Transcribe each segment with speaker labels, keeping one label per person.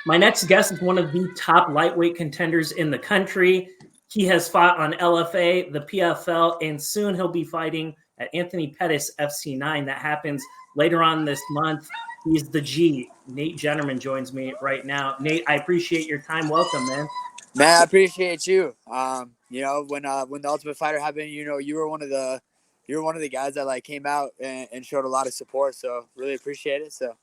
Speaker 1: My next guest is one of the top lightweight contenders in the country. He has fought on LFA, the PFL, and soon he'll be fighting at Anthony Pettis FC 9. That happens later on this month. He's the G. Nate Jennerman joins me right now. Nate, I appreciate your time. Welcome, man.
Speaker 2: Man, I appreciate you. When the Ultimate Fighter happened, you were one of the guys that like came out and showed a lot of support. So really appreciate it. So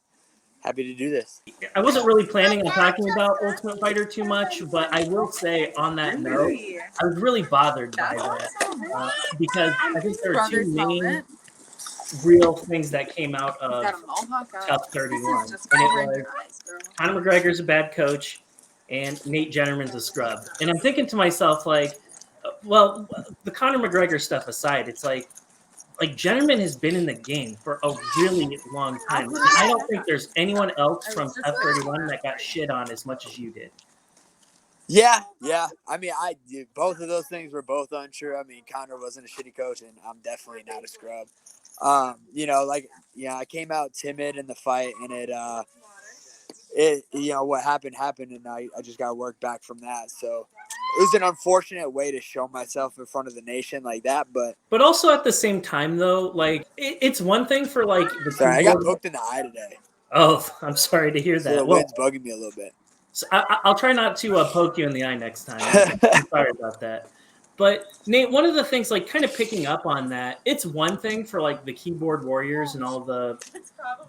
Speaker 2: happy to do this.
Speaker 1: I wasn't really planning on talking about Ultimate Fighter too much, but I will say on that note, I was really bothered by that because I think there are two main real things that came out of TUF 31. And it was Conor McGregor's a bad coach and Nate Jennerman's a scrub. And I'm thinking to myself, like, well, the Conor McGregor stuff aside, it's like Jennerman has been in the game for a really long time. And I don't think there's anyone else from TUF 31 that got shit on as much as you did.
Speaker 2: Yeah. I mean, both of those things were both untrue. I mean, Conor wasn't a shitty coach, and I'm definitely not a scrub. I came out timid in the fight, and what happened, and I just got to work back from that. So it was an unfortunate way to show myself in front of the nation like that,
Speaker 1: but also at the same time, though, like it's one thing for like the.
Speaker 2: Sorry, I got poked in the eye today.
Speaker 1: Oh, I'm sorry to hear that.
Speaker 2: The wind's bugging me a little bit.
Speaker 1: So I'll try not to poke you in the eye next time. I'm sorry about that. But Nate, one of the things, like, kind of picking up on that, it's one thing for like the keyboard warriors and all the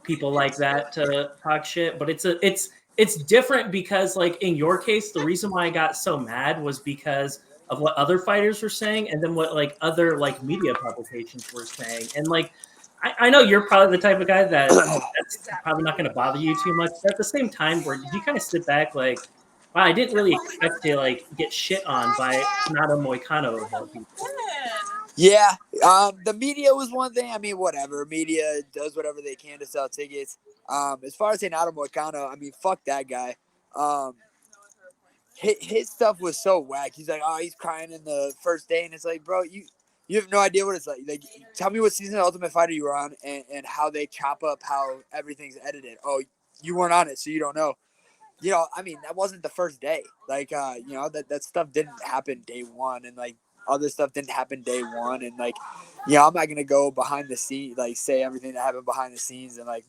Speaker 1: people like that to talk shit, but it's different because, like, in your case, the reason why I got so mad was because of what other fighters were saying, and then what like other like media publications were saying, and like. I know you're probably the type of guy that's probably not going to bother you too much. But at the same time, where did you kind of sit back like, wow, I didn't really expect to like get shit on by Renato Moicano of all people.
Speaker 2: Yeah, the media was one thing. I mean, whatever. Media does whatever they can to sell tickets. As far as Renato Moicano, I mean, fuck that guy. His stuff was so whack. He's like, oh, he's crying in the first day, and it's like, bro, you have no idea what it's like. Like, tell me what season of Ultimate Fighter you were on and how they chop up how everything's edited. Oh, you weren't on it, so you don't know. I mean, that wasn't the first day. Like, that stuff didn't happen day one, and like other stuff didn't happen day one, and like, I'm not gonna go behind the scenes, like say everything that happened behind the scenes and like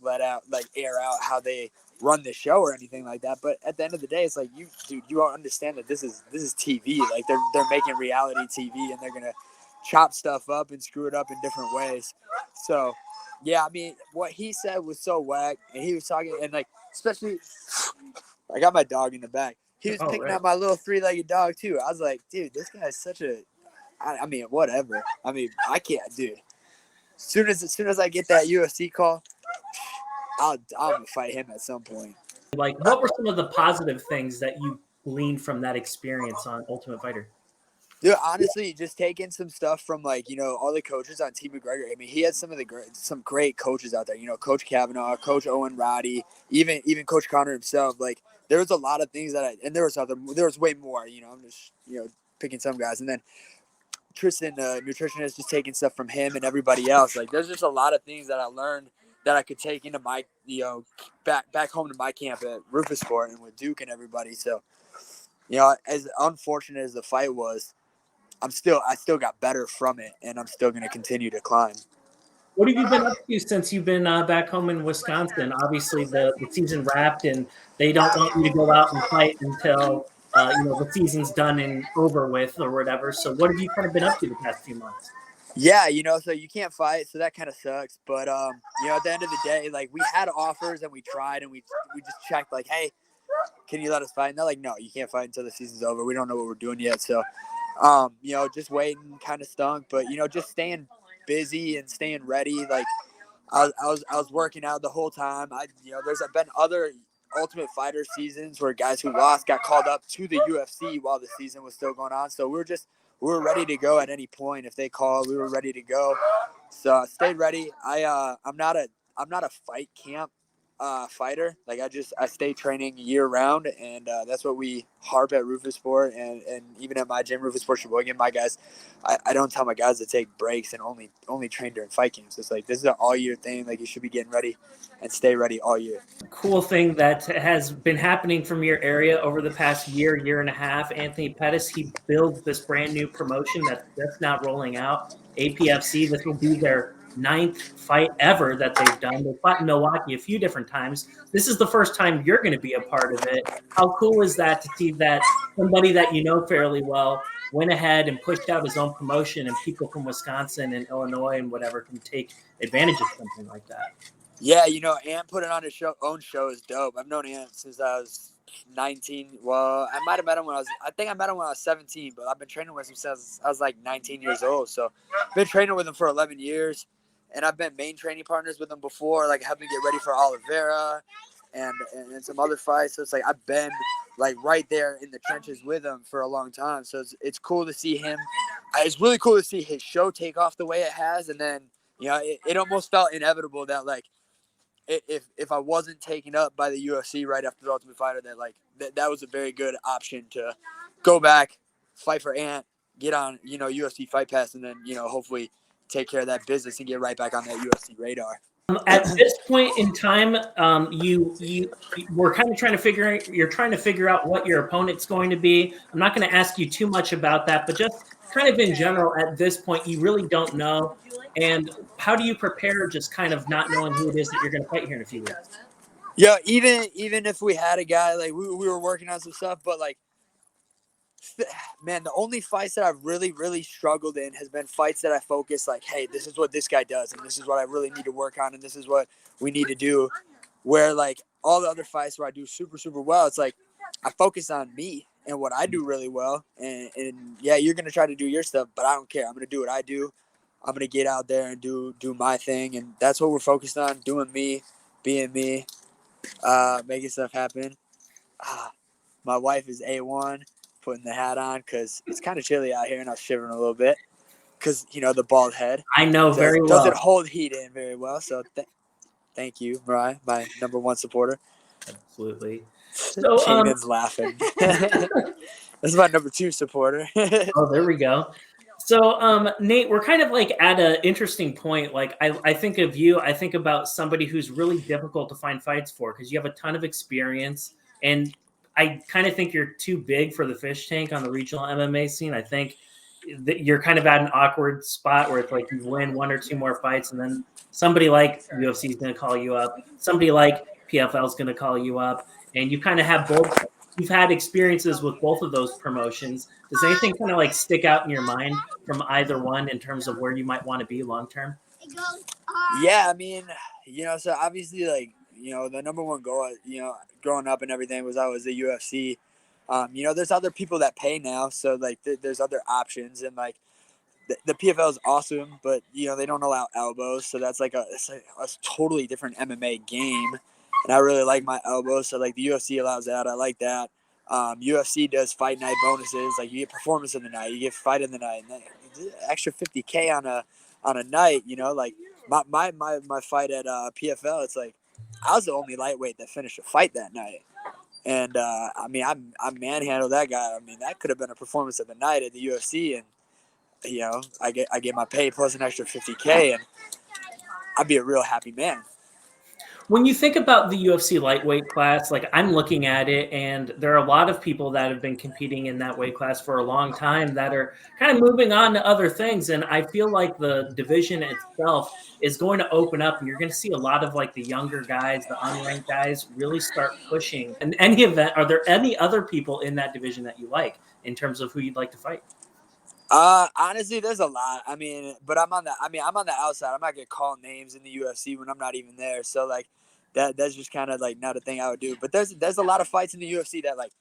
Speaker 2: air out how they run the show or anything like that. But at the end of the day, it's like you don't understand that this is TV. Like they're making reality TV, and they're gonna chop stuff up and screw it up in different ways. So, yeah, I mean, what he said was so whack, and he was talking, and like, especially, I got my dog in the back. He was picking out my little 3-legged dog too. I was like, dude, this guy's such a, I mean, whatever. I mean, I can't, dude. As soon as I get that UFC call, I'm gonna fight him at some point.
Speaker 1: Like, what were some of the positive things that you gleaned from that experience on Ultimate Fighter?
Speaker 2: Dude, honestly, just taking some stuff from like all the coaches on Team McGregor. I mean, he had some great coaches out there. Coach Kavanaugh, Coach Owen Roddy, even Coach Conor himself. Like there was a lot of things there was way more. I'm just picking some guys, and then Tristan, nutritionist, just taking stuff from him and everybody else. Like there's just a lot of things that I learned that I could take into my back home to my camp at Rufus Sport and with Duke and everybody. So as unfortunate as the fight was, I still got better from it, and I'm still going to continue to climb.
Speaker 1: What have you been up to since you've been back home in Wisconsin? Obviously, the season wrapped, and they don't want you to go out and fight until the season's done and over with or whatever. So what have you kind of been up to the past few months?
Speaker 2: Yeah, so you can't fight, so that kind of sucks. But at the end of the day, like we had offers and we tried and we just checked like, hey, can you let us fight? And they're like, no, you can't fight until the season's over. We don't know what we're doing yet. So, just waiting kind of stunk, but just staying busy and staying ready. Like I was working out the whole time. There's been other Ultimate Fighter seasons where guys who lost got called up to the UFC while the season was still going on. So we were ready to go at any point. If they called, we were ready to go. So I stayed ready. I'm not a fight camp fighter. Like I stay training year round, and that's what we harp at Rufus Sport, and even at my gym, Rufus Sport Sheboygan. My guys, I don't tell my guys to take breaks and only train during fight games. It's like this is an all year thing. Like you should be getting ready and stay ready all year.
Speaker 1: Cool thing that has been happening from your area over the past year and a half. Anthony Pettis, he builds this brand new promotion that's just now rolling out. APFC. This will be their 9th fight ever that they've done. They fought in Milwaukee a few different times. This is the first time you're going to be a part of it. How cool is that to see that somebody that you know fairly well went ahead and pushed out his own promotion, and people from Wisconsin and Illinois and whatever can take advantage of something like that?
Speaker 2: Yeah, Ant putting on his own show is dope. I've known Ant since I was 19. Well, I might have met him I think I met him when I was 17, but I've been training with him since I was like 19 years old. So I've been training with him for 11 years, and I've been main training partners with him before, like helping get ready for Oliveira and some other fights. So it's like I've been like right there in the trenches with him for a long time. So it's cool to see him. It's really cool to see his show take off the way it has, and then it almost felt inevitable that like, if I wasn't taken up by the UFC right after the Ultimate Fighter, that was a very good option to go back, fight for Ant, get on UFC Fight Pass, and then hopefully take care of that business and get right back on that UFC radar.
Speaker 1: At this point in time, you we're kind of trying to figure out what your opponent's going to be. I'm not going to ask you too much about that, but just kind of in general, at this point, you really don't know. And how do you prepare, just kind of not knowing who it is that you're going to fight here in a few weeks?
Speaker 2: Yeah, even if we had a guy, like we were working on some stuff, but like, man, the only fights that I've really, really struggled in has been fights that I focus like, hey, this is what this guy does, and this is what I really need to work on, and this is what we need to do. Where like all the other fights where I do super, super well, it's like I focus on me and what I do really well. And yeah, you're going to try to do your stuff, but I don't care. I'm going to do what I do. I'm going to get out there and do my thing. And that's what we're focused on, doing me, being me, making stuff happen. My wife is A1, putting the hat on because it's kind of chilly out here and I was shivering a little bit because, the bald head.
Speaker 1: I know very well.
Speaker 2: Doesn't hold heat in very well. So thank you, Mariah, my number one supporter.
Speaker 1: Absolutely. So
Speaker 2: Kanan's laughing. This is my number 2 supporter.
Speaker 1: Oh, there we go. So, Nate, we're kind of like at an interesting point. Like, I think of you, I think about somebody who's really difficult to find fights for because you have a ton of experience, and I kind of think you're too big for the fish tank on the regional MMA scene. I think that you're kind of at an awkward spot where it's like you win 1 or 2 more fights, and then somebody like UFC is going to call you up, somebody like PFL is going to call you up, and you kind of have both. You've had experiences with both of those promotions. Does anything kind of like stick out in your mind from either one in terms of where you might want to be long term?
Speaker 2: Yeah, I mean, so obviously, like, the number one goal, growing up and everything was always the UFC. There's other people that pay now, so like there's other options, and like the PFL is awesome, but they don't allow elbows, so that's like a totally different MMA game. And I really like my elbows, so like the UFC allows that. I like that. UFC does fight night bonuses, like you get performance of the night, you get fight of the night, and extra $50K on a night. Like my fight at PFL, it's like I was the only lightweight that finished a fight that night, and I mean I manhandled that guy. I mean that could have been a performance of the night at the UFC, and I get my pay plus an extra $50K, and I'd be a real happy man.
Speaker 1: When you think about the UFC lightweight class, like I'm looking at it, and there are a lot of people that have been competing in that weight class for a long time that are kind of moving on to other things. And I feel like the division itself is going to open up, and you're going to see a lot of like the younger guys, the unranked guys really start pushing. In any event, are there any other people in that division that you like in terms of who you'd like to fight?
Speaker 2: Honestly, there's a lot. I mean, but I'm on the outside. I'm not gonna call names in the UFC when I'm not even there. So like, that's just kind of like not a thing I would do. But there's a lot of fights in the UFC that like,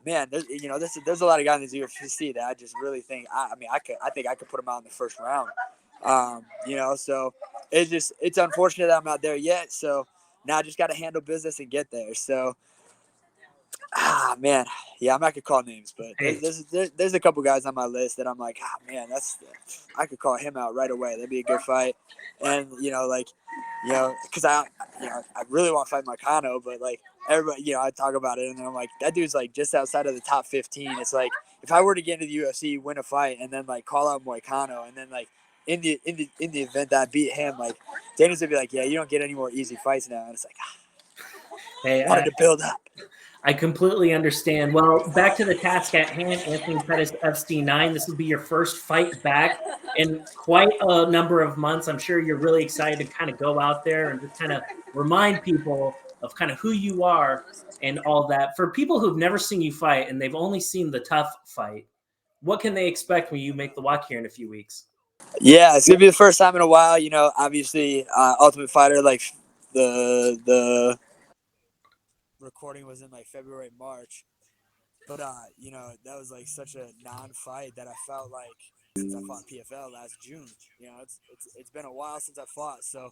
Speaker 2: man, there's a lot of guys in the UFC that I just really think I think I could put them out in the first round. So it's unfortunate that I'm not there yet. So now I just got to handle business and get there. So man, yeah, I'm not gonna call names, but
Speaker 1: Hey.
Speaker 2: there's a couple guys on my list that I'm like, man, I could call him out right away. That'd be a good fight, and because I really want to fight Marcano, but like everybody, I talk about it, and then I'm like, that dude's like just outside of the top 15. It's like if I were to get into the UFC, win a fight, and then like call out Moicano, and then like in the event that I beat him, like Dana's would be like, yeah, you don't get any more easy fights now, and it's like,
Speaker 1: Hey,
Speaker 2: wanted to build up.
Speaker 1: I completely understand. Well, back to the task at hand, Anthony Pettis FC 9. This will be your first fight back in quite a number of months. I'm sure you're really excited to kind of go out there and just kind of remind people of kind of who you are and all that. For people who've never seen you fight and they've only seen the TUF fight, what can they expect when you make the walk here in a few weeks?
Speaker 2: Yeah, it's gonna be the first time in a while. Obviously, Ultimate Fighter, like the recording was in like February, March, but that was like such a non-fight that I felt like since I fought PFL last June. It's been a while since I fought, so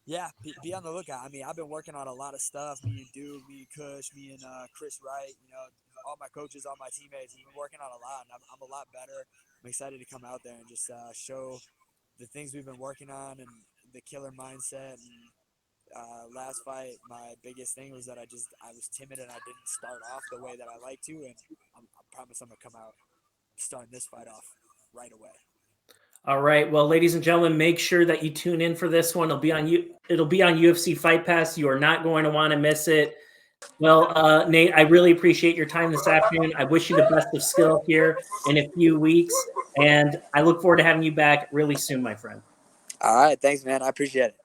Speaker 2: yeah, be on the lookout. I mean, I've been working on a lot of stuff. Me and Duke, me and Kush, me and Chris Wright. All my coaches, all my teammates. We've been working on a lot, and I'm a lot better. I'm excited to come out there and just show the things we've been working on and the killer mindset. And last fight, my biggest thing was that I was timid and I didn't start off the way that I like to. And I promise I'm gonna come out starting this fight off right away.
Speaker 1: All right. Well, ladies and gentlemen, make sure that you tune in for this one. It'll be on UFC Fight Pass. You are not going to want to miss it. Well, Nate, I really appreciate your time this afternoon. I wish you the best of skill here in a few weeks, and I look forward to having you back really soon, my friend.
Speaker 2: All right. Thanks, man. I appreciate it.